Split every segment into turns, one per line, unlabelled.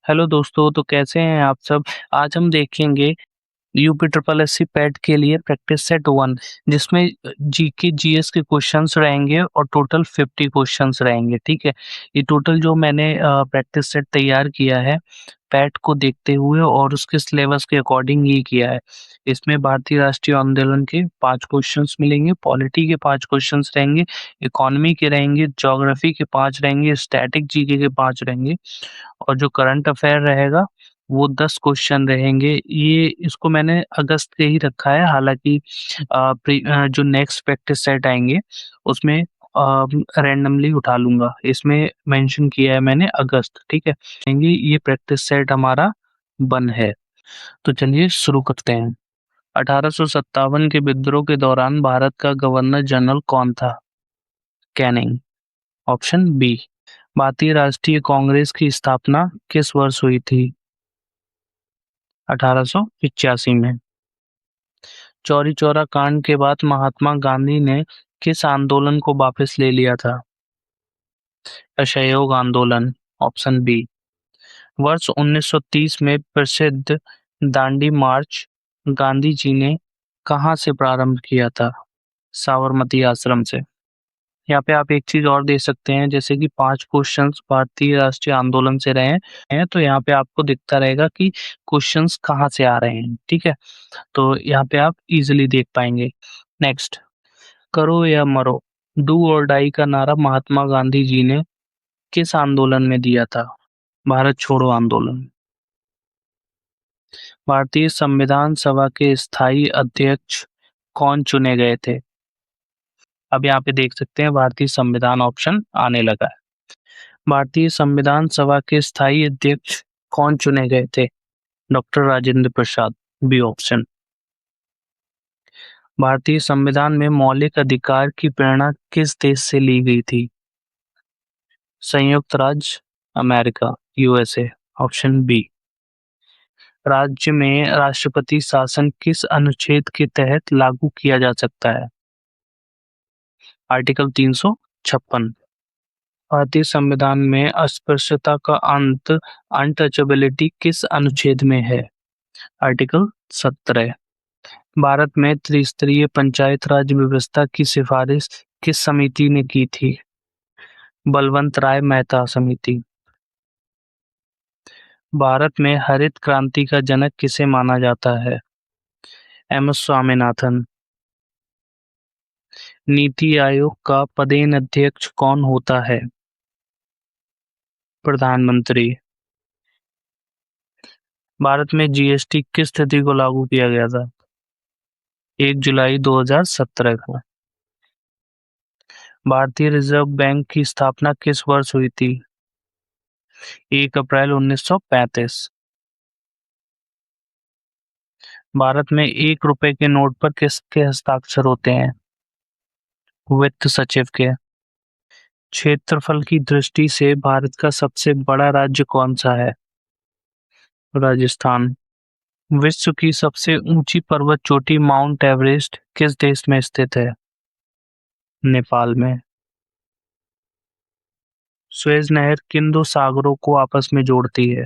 Hello दोस्तों, तो कैसे हैं आप सब? आज हम देखेंगे यूपी ट्रिपल एससी पैट के लिए प्रैक्टिस सेट 1, जिसमें जीके जीएस के क्वेश्चंस रहेंगे और टोटल 50 क्वेश्चंस रहेंगे। ठीक है, ये टोटल जो मैंने प्रैक्टिस सेट तैयार किया है पैट को देखते हुए और उसके सिलेबस के अकॉर्डिंग ये किया है। इसमें भारतीय राष्ट्रीय आंदोलन के 5 क्वेश्चंस मिलेंगे, पॉलिटी के 5 क्वेश्चंस रहेंगे, इकोनॉमी के रहेंगे, ज्योग्राफी के 5 रहेंगे, स्टैटिक जीके के 5 रहेंगे और जो करंट अफेयर रहेगा वो 10 क्वेश्चन रहेंगे। ये इसको मैंने अगस्त के ही रखा है, हालाँकि जो नेक्स्ट प्रैक्टिस सेट आएँगे उसमें रैंडमली उठा लूँगा। इसमें मेंशन किया है मैंने अगस्त, ठीक है? ये प्रैक्टिस सेट हमारा बन है। तो चलिए शुरू करते हैं। 1857 के विद्रोह के दौरान भारत का गवर्नर जनरल कौन था? कैनिंग। Option B. भारतीय राष्ट्रीय कांग्रेस की स्थापना किस वर्ष हुई थी? 1885 में। चौरी चौरा कांड के बाद महात्मा गांधी ने किस आंदोलन को वापस ले लिया था? असहयोग आंदोलन। Option B. वर्ष 1930 में प्रसिद्ध दांडी मार्च गांधी जी ने कहाँ से प्रारंभ किया था? साबरमती आश्रम से। यहाँ पे आप एक चीज और दे सकते हैं, जैसे कि 5 क्वेश्चंस भारतीय राष्ट्रीय आंदोलन से रहे हैं, तो यहाँ पे आपको दिखता रहेगा कि क्वेश्चंस कहाँ से आ रहे हैं। ठीक है, तो यहाँ पे आप इजीली देख पाएंगे। नेक्स्ट, करो या मरो, डू और डाई का नारा महात्मा गांधी जी ने किस आंदोलन में दिया था? भारत छोड़ो आंदोलन। भारतीय संविधान सभा के स्थायी अध्यक्ष कौन चुने गए थे? अब यहाँ पे देख सकते हैं भारतीय संविधान ऑप्शन आने लगा है। भारतीय संविधान सभा के स्थायी अध्यक्ष कौन चुने गए थे? Doctor Rajendra Prasad. B option. भारतीय संविधान में मौलिक अधिकार की प्रेरणा किस देश से ली गई थी? संयुक्त राज्य अमेरिका, यूएसए। Option B. राज्य में राष्ट्रपति शासन किस अनुच्छेद के तहत लागू किया जा सकता है? आर्टिकल 356। भारतीय संविधान में अस्पृश्यता का अंत अनटचेबिलिटी किस अनुच्छेद में है? आर्टिकल 17। भारत में त्रिस्तरीय पंचायत राज व्यवस्था की सिफारिश किस समिति ने की थी? बलवंत राय मेहता समिति। भारत में हरित क्रांति का जनक किसे माना जाता है? M S Swaminathan. नीति आयोग का पदेन अध्यक्ष कौन होता है? प्रधानमंत्री। भारत में जीएसटी किस तिथि को लागू किया गया था? 1 जुलाई 2017 को। भारतीय रिजर्व बैंक की स्थापना किस वर्ष हुई थी? 1 अप्रैल 1935। भारत में 1 रुपए के नोट पर किसके हस्ताक्षर होते हैं? वित्त सचिव के। क्षेत्रफल की दृष्टि से भारत का सबसे बड़ा राज्य कौन सा है? राजस्थान। विश्व की सबसे ऊंची पर्वत चोटी माउंट एवरेस्ट किस देश में स्थित है? नेपाल में। सुएज नहर किन 2 सागरों को आपस में जोड़ती है?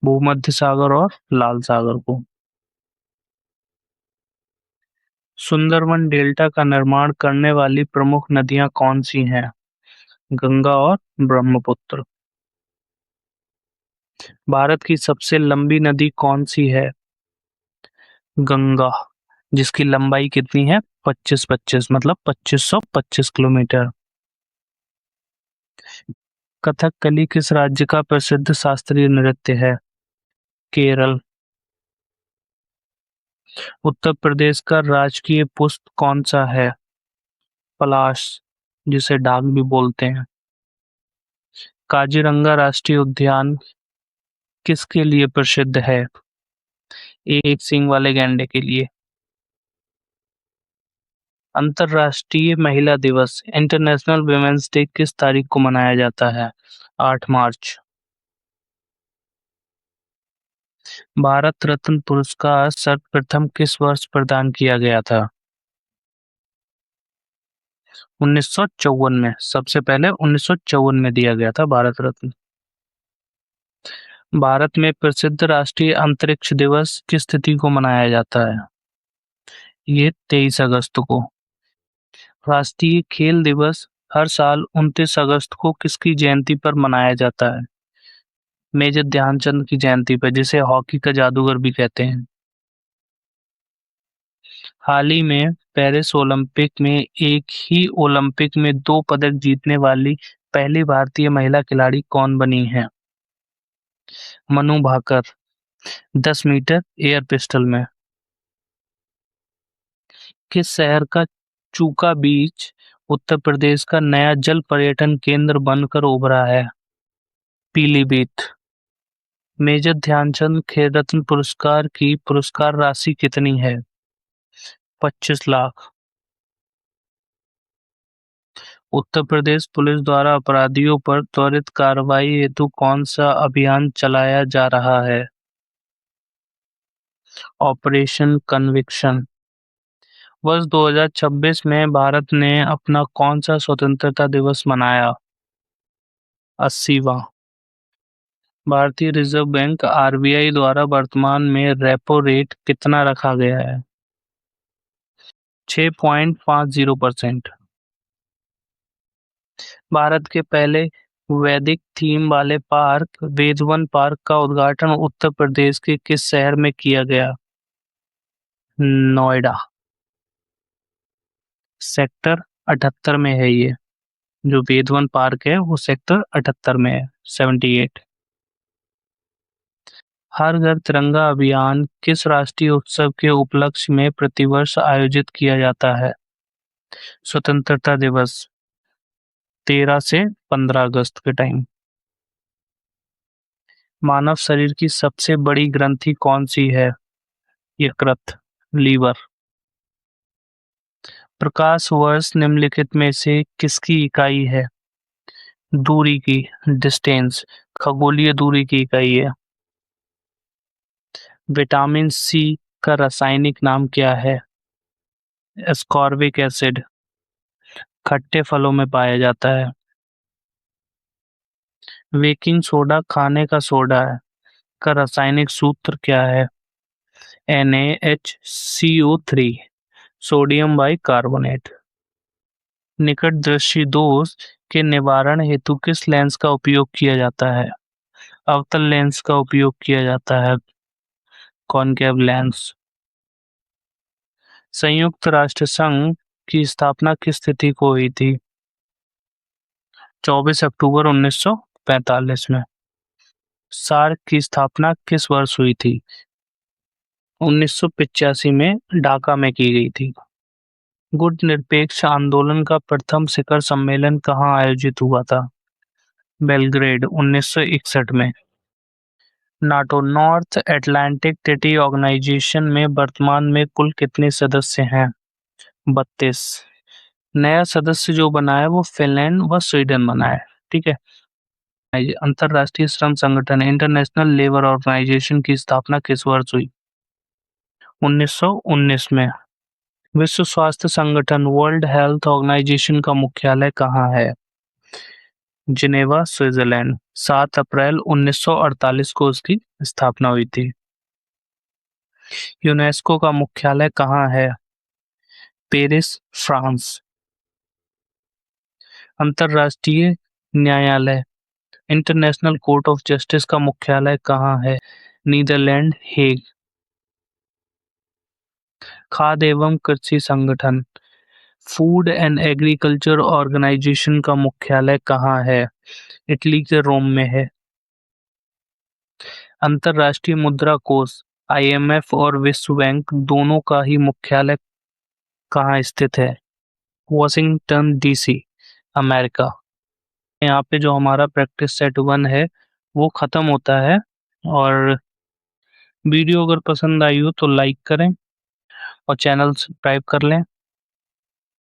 भूमध्य सागर और लाल सागर को। सुंदरवन डेल्टा का निर्माण करने वाली प्रमुख नदियां कौन सी हैं? गंगा और ब्रह्मपुत्र। भारत की सबसे लंबी नदी कौन सी है? गंगा, जिसकी लंबाई कितनी है? 25-25, मतलब 2525 किलोमीटर। कथकली किस राज्य का प्रसिद्ध शास्त्रीय नृत्य है? केरल। उत्तर प्रदेश का राजकीय पुष्प कौन सा है? पलाश, जिसे डाक भी बोलते हैं। काजीरंगा राष्ट्रीय उद्यान किसके लिए प्रसिद्ध है? एक सींग वाले गैंडे के लिए। अंतर्राष्ट्रीय महिला दिवस इंटरनेशनल वुमेन्स डे किस तारीख को मनाया जाता है? 8 मार्च। भारत रत्न पुरस्कार सर्वप्रथम किस वर्ष प्रदान किया गया था? 1954 में। सबसे पहले 1954 में दिया गया था भारत रत्न। भारत में प्रसिद्ध राष्ट्रीय अंतरिक्ष दिवस किस तिथि को मनाया जाता है? ये 23 अगस्त को। राष्ट्रीय खेल दिवस हर साल 29 अगस्त को किसकी जयंती पर मनाया जाता है? मेजर ध्यानचंद की जयंती पर, जिसे हॉकी का जादूगर भी कहते हैं। हाल ही में पेरिस ओलंपिक में एक ही ओलंपिक में 2 पदक जीतने वाली पहली भारतीय महिला खिलाड़ी कौन बनी है? Manu Bhaker, 10 metre air pistol में। किस शहर का चूका बीच उत्तर प्रदेश का नया जल पर्यटन केंद्र बनकर उभरा है? पीलीभीत। मेजर ध्यानचंद खेल रत्न पुरस्कार की पुरस्कार राशि कितनी है? 25 लाख। उत्तर प्रदेश पुलिस द्वारा अपराधियों पर त्वरित कार्रवाई हेतु कौन सा अभियान चलाया जा रहा है? Operation conviction. वर्ष 2026 में भारत ने अपना कौन सा स्वतंत्रता दिवस मनाया? 80वां। भारतीय रिजर्व बैंक आरबीआई द्वारा वर्तमान में रेपो रेट कितना रखा गया है? 6.50%। भारत के पहले वैदिक थीम वाले पार्क वेदवन पार्क का उद्घाटन उत्तर प्रदेश के किस शहर में किया गया? नोएडा। सेक्टर 78 में है ये। जो वेदवन पार्क है वो सेक्टर 78 में है, 78। हर घर तिरंगा अभियान किस राष्ट्रीय उत्सव के उपलक्ष्य में प्रतिवर्ष आयोजित किया जाता है? स्वतंत्रता दिवस, 13 से 15 अगस्त के टाइम। मानव शरीर की सबसे बड़ी ग्रंथि कौन सी है? यकृत, लीवर। प्रकाश वर्ष निम्नलिखित में से किसकी इकाई है? दूरी की, डिस्टेंस, खगोलीय दूरी की इकाई है। विटामिन सी का रासायनिक नाम क्या है? Ascorbic acid. खट्टे फलों में पाया जाता है। बेकिंग सोडा खाने का सोडा है का रासायनिक सूत्र क्या है? NaHCO3, sodium bicarbonate. निकट दृष्टि दोष के निवारण हेतु किस लेंस का उपयोग किया जाता है? अवतल लेंस का उपयोग किया जाता है, कॉनकेव लेंस। संयुक्त राष्ट्र संघ की स्थापना किस तिथि को हुई थी? 24 अक्टूबर 1945 में। सार्क की स्थापना किस वर्ष हुई थी? 1985 में ढाका में की गई थी। गुट निरपेक्ष आंदोलन का प्रथम शिखर सम्मेलन कहाँ आयोजित हुआ था? बेलग्रेड, 1961 में। NATO North Atlantic Treaty Organisation में वर्तमान में कुल कितने सदस्य हैं? 32। नया सदस्य जो बना है वो फिनलैंड व स्वीडन बना है। ठीक है। अंतरराष्ट्रीय श्रम संगठन इंटरनेशनल लेबर ऑर्गेनाइजेशन की स्थापना किस वर्ष हुई? 1919 में। विश्व स्वास्थ्य संगठन वर्ल्ड हेल्थ ऑर्गेनाइजेशन का मुख्यालय कहाँ है? Geneva, Switzerland. 7 अप्रैल 1948 को उसकी स्थापना हुई थी। यूनेस्को का मुख्यालय कहाँ है? Paris, France. अंतर्राष्ट्रीय न्यायालय इंटरनेशनल कोर्ट ऑफ जस्टिस का मुख्यालय कहाँ है? Netherlands, Hague. खाद्य एवं कृषि संगठन फूड एंड एग्रीकल्चर ऑर्गेनाइजेशन का मुख्यालय कहाँ है? इटली के रोम में है। अंतर्राष्ट्रीय मुद्रा कोष IMF और विश्व बैंक दोनों का ही मुख्यालय कहाँ स्थित है? Washington DC, America. यहाँ पे जो हमारा प्रैक्टिस सेट 1 है वो खत्म होता है। और वीडियो अगर पसंद आई हो तो लाइक करें और चैनल सब्सक्राइब कर लें।